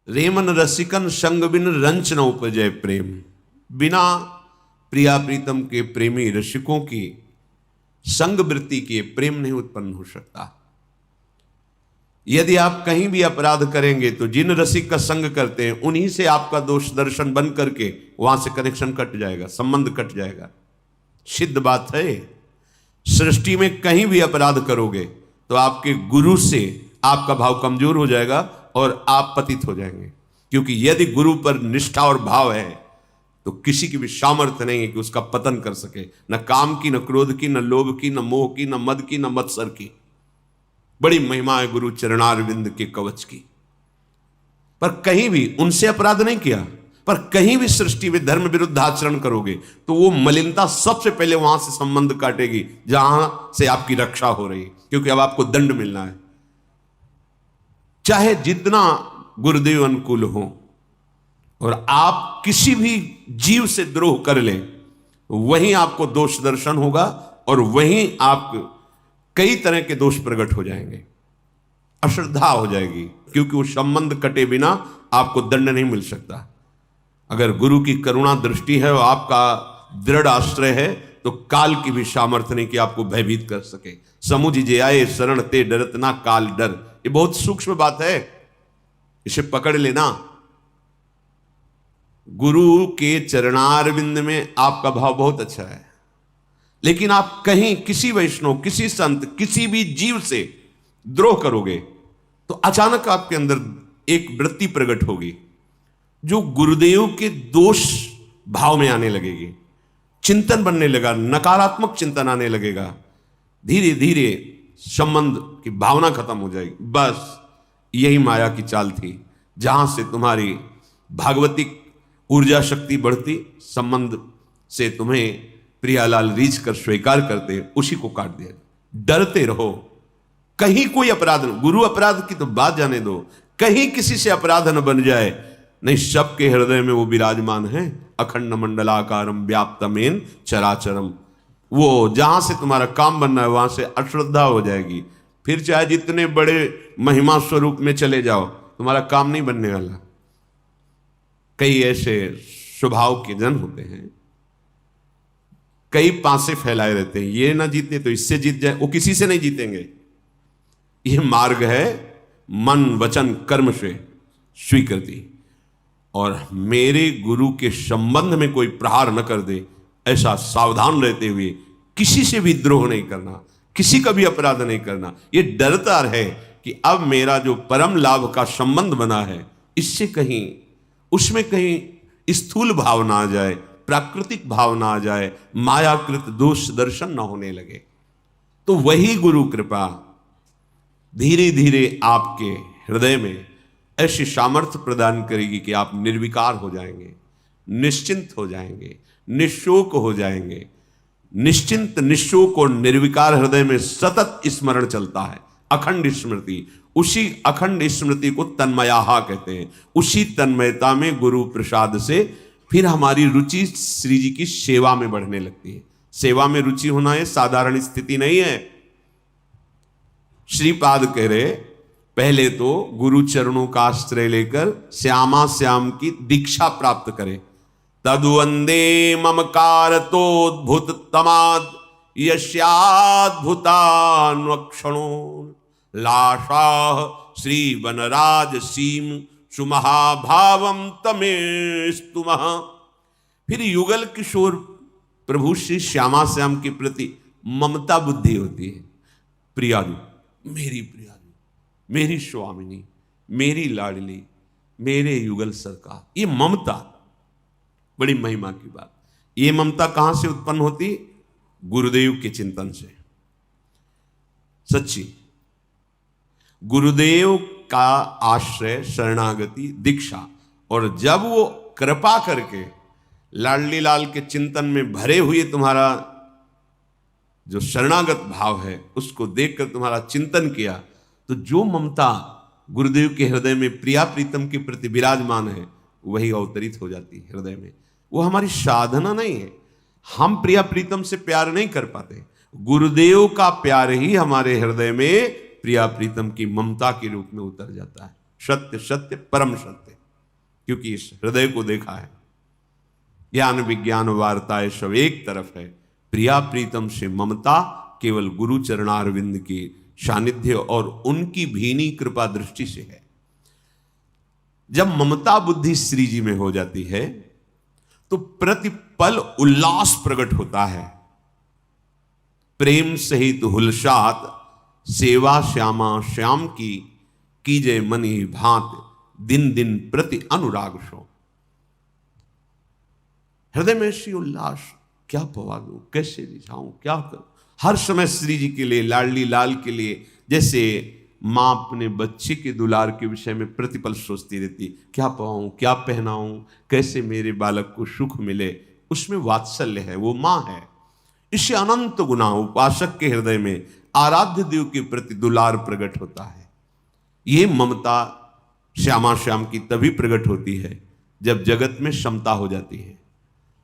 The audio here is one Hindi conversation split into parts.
रेमन रसिकन संग बिन रंच न उपजय प्रेम। बिना प्रिया प्रीतम के प्रेमी रसिकों की संग वृत्ति के प्रेम नहीं उत्पन्न हो सकता। यदि आप कहीं भी अपराध करेंगे तो जिन रसिक का संग करते हैं उन्हीं से आपका दोष दर्शन बन करके वहां से कनेक्शन कट जाएगा, संबंध कट जाएगा। सिद्ध बात है। सृष्टि में कहीं भी अपराध करोगे तो आपके गुरु से आपका भाव कमजोर हो जाएगा और आप पतित हो जाएंगे। क्योंकि यदि गुरु पर निष्ठा और भाव है तो किसी की भी सामर्थ्य नहीं है कि उसका पतन कर सके। न काम की, न क्रोध की, न लोभ की, न मोह की, न मद की, न मत्सर की। बड़ी महिमा है गुरु चरणारविंद के कवच की। पर कहीं भी उनसे अपराध नहीं किया, पर कहीं भी सृष्टि में धर्म विरुद्ध आचरण करोगे तो वो मलिनता सबसे पहले वहां से संबंध काटेगी जहां से आपकी रक्षा हो रही है। क्योंकि अब आपको दंड मिलना है। चाहे जितना गुरुदेव अनुकूल हो और आप किसी भी जीव से द्रोह कर लें, वहीं आपको दोष दर्शन होगा और वहीं आप कई तरह के दोष प्रकट हो जाएंगे, अश्रद्धा हो जाएगी। क्योंकि वो संबंध कटे बिना आपको दंड नहीं मिल सकता। अगर गुरु की करुणा दृष्टि है और आपका दृढ़ आश्रय है तो काल की भी सामर्थ्य नहीं कि आपको भयभीत कर सके। समुझ जे आए शरण ते डरत ना काल डर। ये बहुत सूक्ष्म बात है, इसे पकड़ लेना। गुरु के चरणारविंद में आपका भाव बहुत अच्छा है, लेकिन आप कहीं किसी वैष्णव, किसी संत, किसी भी जीव से द्रोह करोगे तो अचानक आपके अंदर एक वृत्ति प्रकट होगी जो गुरुदेव के दोष भाव में आने लगेगी। चिंतन बनने लगा, नकारात्मक चिंतन आने लगेगा। धीरे धीरे संबंध की भावना खत्म हो जाएगी। बस यही माया की चाल थी। जहां से तुम्हारी भागवतिक ऊर्जा शक्ति बढ़ती, संबंध से तुम्हें प्रियालाल रीझ कर स्वीकार करते, उसी को काट दिया। डरते रहो। कहीं कोई अपराध न, गुरु अपराध की तो बात जाने दो, कहीं किसी से अपराध न बन जाए। नहीं, सबके हृदय में वो विराजमान है। अखंड मंडलाकारम व्याप्तमेन चराचरम। वो जहां से तुम्हारा काम बनना है वहां से अश्रद्धा हो जाएगी। फिर चाहे जितने बड़े महिमा स्वरूप में चले जाओ, तुम्हारा काम नहीं बनने वाला। कई ऐसे स्वभाव के जन होते हैं, कई पासे फैलाए रहते हैं। ये ना जीते तो इससे जीत जाए, वो किसी से नहीं जीतेंगे। ये मार्ग है मन वचन कर्म से स्वीकृति। और मेरे गुरु के संबंध में कोई प्रहार न कर दे, ऐसा सावधान रहते हुए किसी से भी द्रोह नहीं करना, किसी का भी अपराध नहीं करना। ये डरता रहे कि अब मेरा जो परम लाभ का संबंध बना है, इससे कहीं उसमें कहीं स्थूल भाव ना आ जाए, प्राकृतिक भाव ना आ जाए, मायाकृत दोष दर्शन ना होने लगे। तो वही गुरु कृपा धीरे धीरे आपके हृदय में ऐसी सामर्थ्य प्रदान करेगी कि आप निर्विकार हो जाएंगे, निश्चिंत हो जाएंगे, निशोक हो जाएंगे। निश्चिंत, निशोक और निर्विकार हृदय में सतत स्मरण चलता है, अखंड स्मृति। उसी अखंड स्मृति को तन्मयाहा कहते हैं। उसी तन्मयता में गुरु प्रसाद से फिर हमारी रुचि श्री जी की सेवा में बढ़ने लगती है। सेवा में रुचि होना है साधारण स्थिति नहीं है। श्रीपाद कह रहे, पहले तो गुरु चरणों का आश्रय लेकर श्यामा श्याम की दीक्षा प्राप्त करें। तद्वंदे ममकारतोद्भुत तमाद यस्याद्भुतान्वक्षणो लाशाह श्री वनराज सीम सुमहाभावम तमेस्तुमः। फिर युगल किशोर प्रभु श्री श्यामा श्याम के प्रति ममता बुद्धि होती है। प्रियालु, मेरी प्रियालु, मेरी स्वामिनी, मेरी लाडली, मेरे युगल सरकार। ये ममता बड़ी महिमा की बात। ये ममता कहां से उत्पन्न होती? गुरुदेव के चिंतन से। सच्ची गुरुदेव का आश्रय, शरणागति, दीक्षा, और जब वो कृपा करके लाडली लाल के चिंतन में भरे हुए तुम्हारा जो शरणागत भाव है उसको देखकर तुम्हारा चिंतन किया, तो जो ममता गुरुदेव के हृदय में प्रिया प्रीतम के प्रति विराजमान है वही अवतरित हो जाती है हृदय में। वो हमारी साधना नहीं है। हम प्रिया प्रीतम से प्यार नहीं कर पाते, गुरुदेव का प्यार ही हमारे हृदय में प्रिया प्रीतम की ममता के रूप में उतर जाता है। सत्य सत्य परम सत्य। क्योंकि इस हृदय को देखा है। ज्ञान विज्ञान वार्ताएं सब एक तरफ है, प्रिया प्रीतम से ममता केवल गुरु चरणारविंद की सानिध्य और उनकी भीनी कृपा दृष्टि से है। जब ममता बुद्धि श्री जी में हो जाती है तो प्रतिपल उल्लास प्रकट होता है। प्रेम सहित हुलसात सेवा श्यामा श्याम की कीजे मन ही भांत दिन दिन प्रति अनुराग सो। हृदय में श्री उल्लास, क्या पवा दूं, कैसे रिझाऊं, क्या करूं, हर समय श्री जी के लिए, लाडली लाल के लिए, जैसे मां अपने बच्चे के दुलार के विषय में प्रतिपल सोचती रहती, क्या पवाऊं, क्या पहनाऊं, कैसे मेरे बालक को सुख मिले, उसमें वात्सल्य है, वो मां है। इससे अनंत गुना उपासक के हृदय में आराध्य देव के प्रति दुलार प्रकट होता है। ये ममता श्यामा श्याम की तभी प्रकट होती है जब जगत में समता हो जाती है।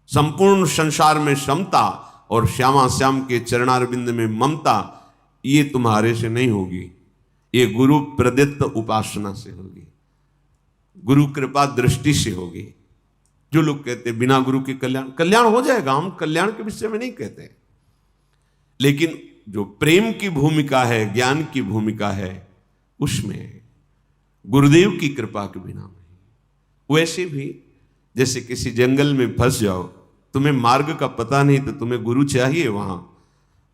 संपूर्ण संसार में समता और श्यामा श्याम के चरणारविंद में ममता, ये तुम्हारे से नहीं होगी, ये गुरु प्रदत्त उपासना से होगी, गुरु कृपा दृष्टि से होगी। जो लोग कहते बिना गुरु के कल्याण हो जाएगा, हम कल्याण के विषय में नहीं कहते, लेकिन जो प्रेम की भूमिका है, ज्ञान की भूमिका है, उसमें गुरुदेव की कृपा के बिना नहीं। वैसे भी जैसे किसी जंगल में फंस जाओ, तुम्हें मार्ग का पता नहीं तो तुम्हें गुरु चाहिए वहां,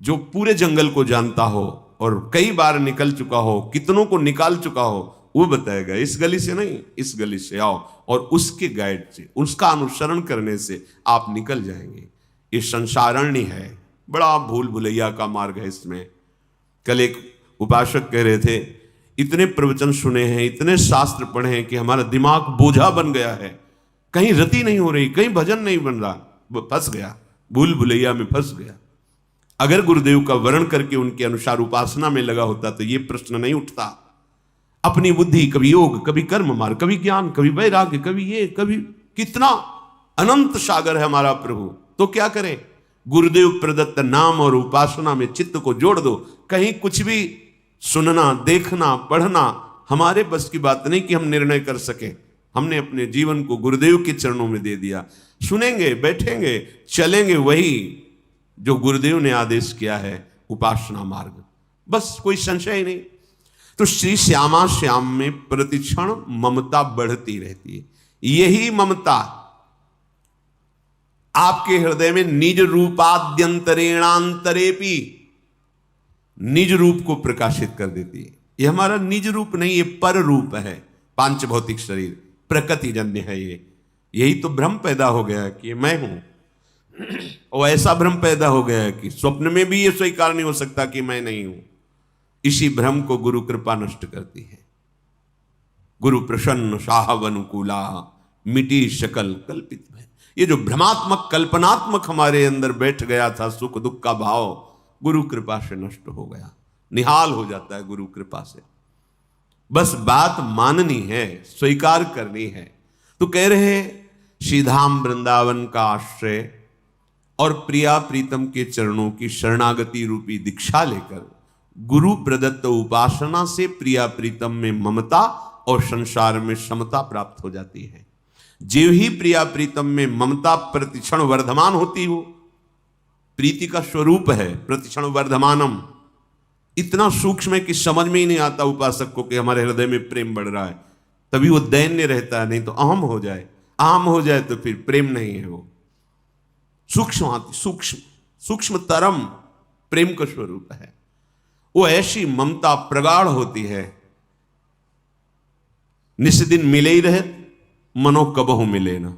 जो पूरे जंगल को जानता हो और कई बार निकल चुका हो, कितनों को निकाल चुका हो, वो बताएगा इस गली से नहीं, इस गली से आओ, और उसके गाइड से, उसका अनुसरण करने से आप निकल जाएंगे। ये संसारण्य है, बड़ा भूल भुलैया का मार्ग है इसमें। कल एक उपासक कह रहे थे, इतने प्रवचन सुने हैं, इतने शास्त्र पढ़े हैं कि हमारा दिमाग बोझा बन गया है, कहीं रति नहीं हो रही, कहीं भजन नहीं बन रहा, वो फंस गया, भूल भुलैया में फंस गया। अगर गुरुदेव का वर्ण करके उनके अनुसार उपासना में लगा होता तो ये प्रश्न नहीं उठता। अपनी बुद्धि, कभी योग, कभी कर्म मार्ग, कभी ज्ञान, कभी वैराग्य, कभी ये, कभी, कितना अनंत सागर है हमारा प्रभु। तो क्या करें, गुरुदेव प्रदत्त नाम और उपासना में चित्त को जोड़ दो। कहीं कुछ भी सुनना, देखना, पढ़ना हमारे बस की बात नहीं कि हम निर्णय कर सके। हमने अपने जीवन को गुरुदेव के चरणों में दे दिया। सुनेंगे, बैठेंगे, चलेंगे वही जो गुरुदेव ने आदेश किया है, उपासना मार्ग, बस, कोई संशय ही नहीं। तो श्री श्यामा श्याम में प्रतिक्षण ममता बढ़ती रहती है। यही ममता आपके हृदय में निज रूपाद्यंतरेणांतरेपि निज रूप को प्रकाशित कर देती है। ये हमारा निज रूप नहीं, ये पर रूप है, पांच भौतिक शरीर प्रकृति जन्य है ये। यही तो भ्रम पैदा हो गया है कि मैं हूं, और ऐसा भ्रम पैदा हो गया है कि स्वप्न में भी ये स्वीकार नहीं हो सकता कि मैं नहीं हूं। इसी भ्रम को गुरु कृपा नष्ट करती है। गुरु प्रसन्न साहब अनुकूला मिटी शकल कल्पित भय। ये जो भ्रमात्मक कल्पनात्मक हमारे अंदर बैठ गया था सुख दुख का भाव, गुरु कृपा से नष्ट हो गया, निहाल हो जाता है गुरु कृपा से। बस बात माननी है, स्वीकार करनी है। तो कह रहे श्रीधाम वृंदावन का आश्रय और प्रिया प्रीतम के चरणों की शरणागति रूपी दीक्षा लेकर गुरु प्रदत्त उपासना से प्रिया प्रीतम में ममता और संसार में समता प्राप्त हो जाती है। जीव ही प्रिया प्रीतम में ममता प्रतिक्षण वर्धमान होती हो, प्रीति का स्वरूप है प्रतिक्षण वर्धमानम। इतना सूक्ष्म है कि समझ में ही नहीं आता उपासक को कि हमारे हृदय में प्रेम बढ़ रहा है, तभी वो दैन्य रहता है, नहीं तो अहम हो जाए। अहम हो जाए तो फिर प्रेम नहीं है, वो सूक्ष्म तरम प्रेम का स्वरूप है। वो ऐसी ममता प्रगाढ़ होती है, निस दिन मिले ही रहे मनो कबहु मिले ना।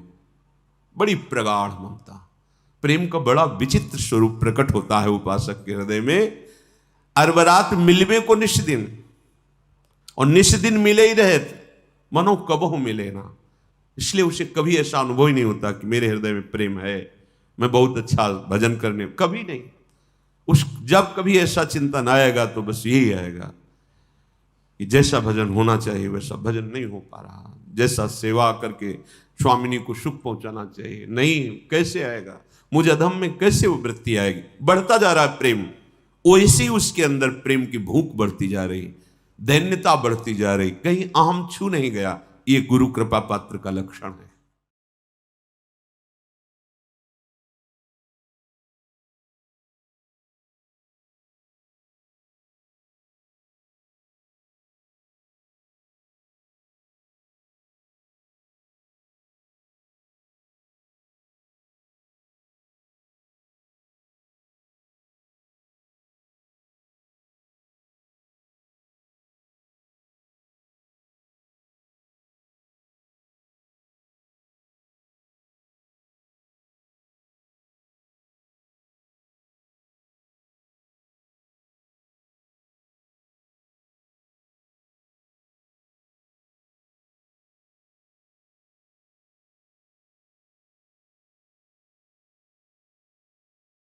बड़ी प्रगाढ़ ममता, प्रेम का बड़ा विचित्र स्वरूप प्रकट होता है उपासक के हृदय में। अरबरात मिलवे को निस दिन, और निस दिन मिले ही रहे मनो कबहु मिले ना। इसलिए उसे कभी ऐसा अनुभव ही नहीं होता कि मेरे हृदय में प्रेम है, मैं बहुत अच्छा भजन करने, कभी नहीं। जब कभी ऐसा चिंतन आएगा तो बस यही आएगा कि जैसा भजन होना चाहिए वैसा भजन नहीं हो पा रहा, जैसा सेवा करके स्वामिनी को सुख पहुंचाना चाहिए नहीं, कैसे आएगा, मुझे अधम में कैसे वो वृत्ति आएगी। बढ़ता जा रहा है प्रेम, वैसे ही उसके अंदर प्रेम की भूख बढ़ती जा रही, दैन्यता बढ़ती जा रही, कहीं अहम छू नहीं गया। ये गुरु कृपा पात्र का लक्षण है।